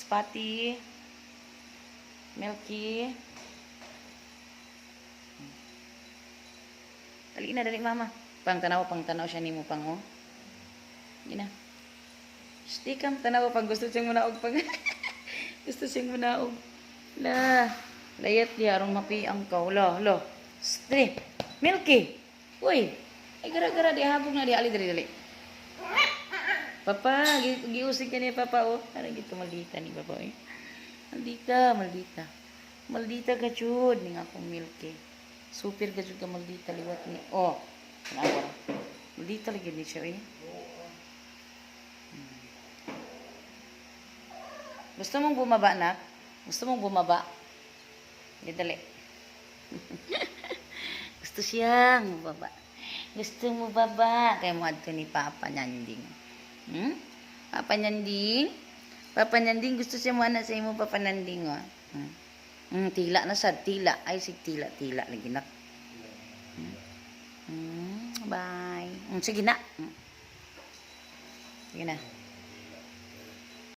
Spotty. Milky. Dali na, dali mama. Pang tanaw siya nimo pang oh. Gina. Stikam tanaw pag gusto siyang munaog pag gusto siyang munaog. La, layat diya aron mapiang ka. Lo. Stri. Milky. Uy. Ay gara-gara di habog na di ali dali. Papa, giusig ka ni papa oh. Ano gito maldita ni papa eh. Maldita. Maldita ka jud ning akong Milky. Super ka jud ka maldita liwat ni. Oh. Nawa. Maldita lagi ni siya eh. Gusto mong bumaba nak? Gusto mong bumaba? Dali. Gusto siyang bumaba. Gusto mo baba? Kaya mo adto ni Papa Nyanding. Papa Nyanding? Papa Nyanding, gusto siya mo anak sa imo Papa Nyanding. Oh. Tila na sad, tila. Ay, sig tila lagi nak. Bye. Sige na. Sige na.